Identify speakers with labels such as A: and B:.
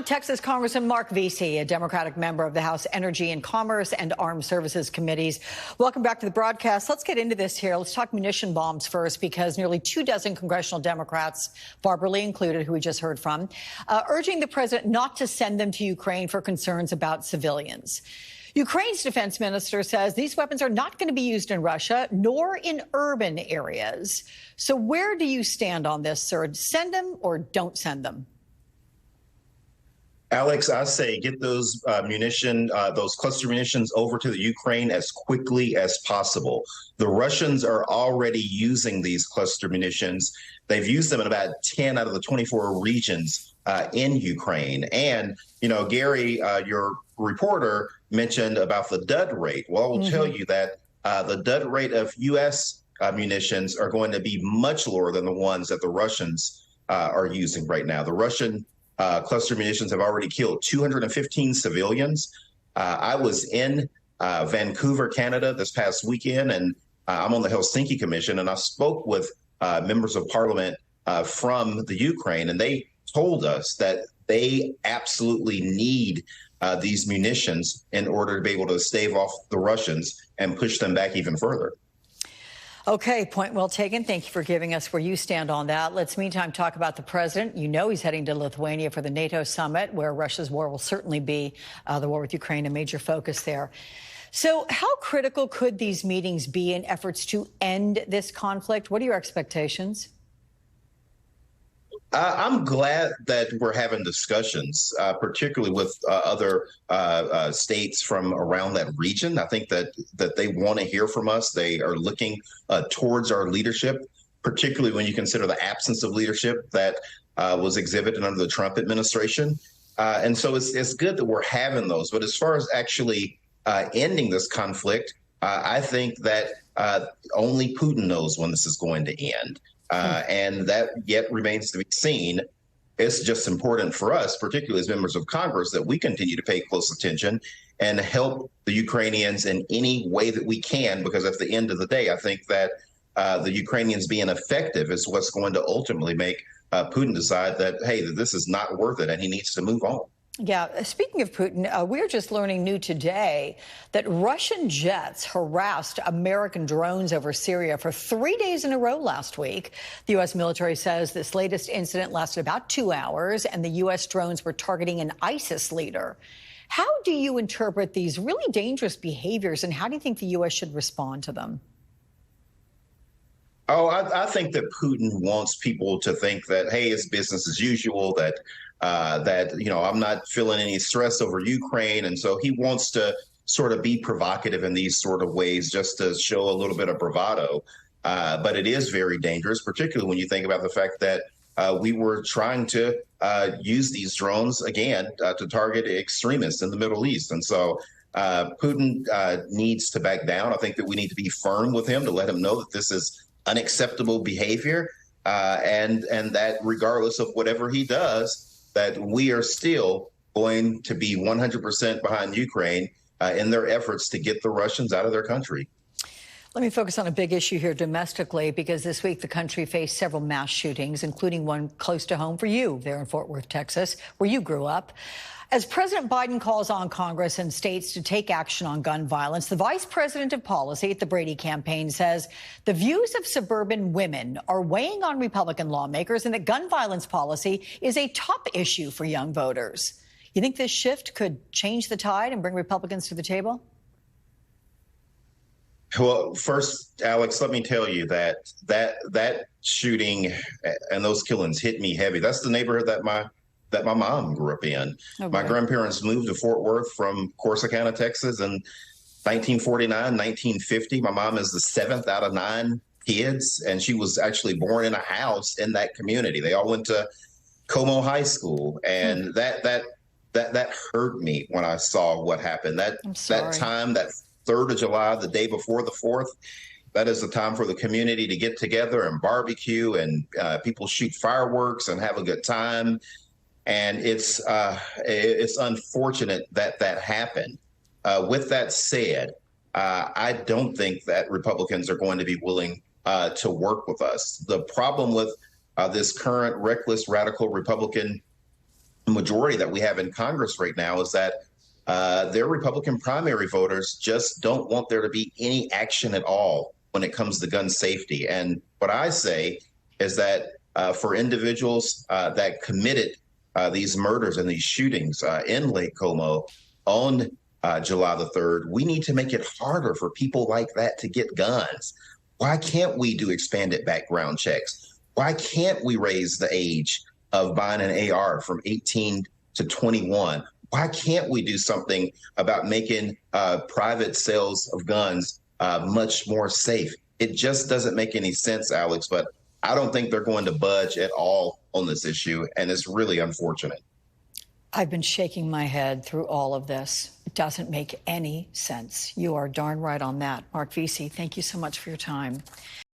A: Now, Texas Congressman Mark Veasey, a Democratic member of the House Energy and Commerce and Armed Services Committees. Welcome back to the broadcast. Let's get into this here. Let's talk munition bombs first, because nearly 24 congressional Democrats, Barbara Lee included, who we just heard from, urging the president not to send them to Ukraine for concerns about civilians. Ukraine's defense minister says these weapons are not going to be used in Russia, nor in urban areas. So where do you stand on this, sir? Send them or don't send them?
B: Alex, I say get those those cluster munitions over to the Ukraine as quickly as possible. The Russians are already using these cluster munitions. They've used them in about 10 out of the 24 regions in Ukraine. And, you know, Gary, your reporter mentioned about the dud rate. Well, I will tell you that the dud rate of U.S. Munitions are going to be much lower than the ones that the Russians are using right now. The Russian cluster munitions have already killed 215 civilians. I was in Vancouver, Canada this past weekend, and I'm on the Helsinki Commission, and I spoke with members of parliament from the Ukraine, and they told us that they absolutely need these munitions in order to be able to stave off the Russians and push them back even further.
A: Okay, point well taken. Thank you for giving us where you stand on that. Let's meantime talk about the president. You know he's heading to Lithuania for the NATO summit, where Russia's war will certainly be, the war with Ukraine, a major focus there. So how critical could these meetings be in efforts to end this conflict? What are your expectations?
B: I'm glad that we're having discussions, particularly with other states from around that region. I think that they want to hear from us. They are looking towards our leadership, particularly when you consider the absence of leadership that was exhibited under the Trump administration. And so it's good that we're having those. But as far as actually ending this conflict, I think that only Putin knows when this is going to end. And that yet remains to be seen. It's just important for us, particularly as members of Congress, that we continue to pay close attention and help the Ukrainians in any way that we can, because at the end of the day, I think that the Ukrainians being effective is what's going to ultimately make Putin decide that, hey, this is not worth it and he needs to move on.
A: Yeah, speaking of Putin, we're just learning new today that Russian jets harassed American drones over Syria for 3 days in a row last week. The U.S. military says this latest incident lasted about 2 hours, and the U.S. drones were targeting an ISIS leader. How do you interpret these really dangerous behaviors, and how do you think the U.S. should respond to them?
B: Oh, I think that Putin wants people to think that, hey, it's business as usual, that you know, I'm not feeling any stress over Ukraine. And so he wants to sort of be provocative in these sort of ways just to show a little bit of bravado. But it is very dangerous, particularly when you think about the fact that we were trying to use these drones, again, to target extremists in the Middle East. And so Putin needs to back down. I think that we need to be firm with him to let him know that this is unacceptable behavior, and that regardless of whatever he does, that we are still going to be 100% behind Ukraine in their efforts to get the Russians out of their country.
A: Let me focus on a big issue here domestically, because this week the country faced several mass shootings, including one close to home for you there in Fort Worth, Texas, where you grew up. As President Biden calls on Congress and states to take action on gun violence, the vice president of policy at the Brady campaign says the views of suburban women are weighing on Republican lawmakers and that gun violence policy is a top issue for young voters. You think this shift could change the tide and bring Republicans to the table?
B: Well, first, Alex, let me tell you that shooting and those killings hit me heavy. That's the neighborhood that my mom grew up in. Okay. My grandparents moved to Fort Worth from Corsicana, Texas in 1949, 1950. My mom is the 7th out of 9 kids, and she was actually born in a house in that community. They all went to Como High School, and that hurt me when I saw what happened. That time, that 3rd of July, the day before the 4th, that is the time for the community to get together and barbecue, and people shoot fireworks and have a good time. And it's unfortunate that happened. With that said, I don't think that Republicans are going to be willing to work with us. The problem with this current reckless radical Republican majority that we have in Congress right now is that their Republican primary voters just don't want there to be any action at all when it comes to gun safety. And what I say is that for individuals that committed these murders and these shootings in Lake Como on July the 3rd, we need to make it harder for people like that to get guns. Why can't we do expanded background checks? Why can't we raise the age of buying an AR from 18 to 21? Why can't we do something about making private sales of guns much more safe? It just doesn't make any sense, Alex, but I don't think they're going to budge at all on this issue, and it's really unfortunate.
A: I've been shaking my head through all of this. It doesn't make any sense. You are darn right on that. Mark Veasey, thank you so much for your time.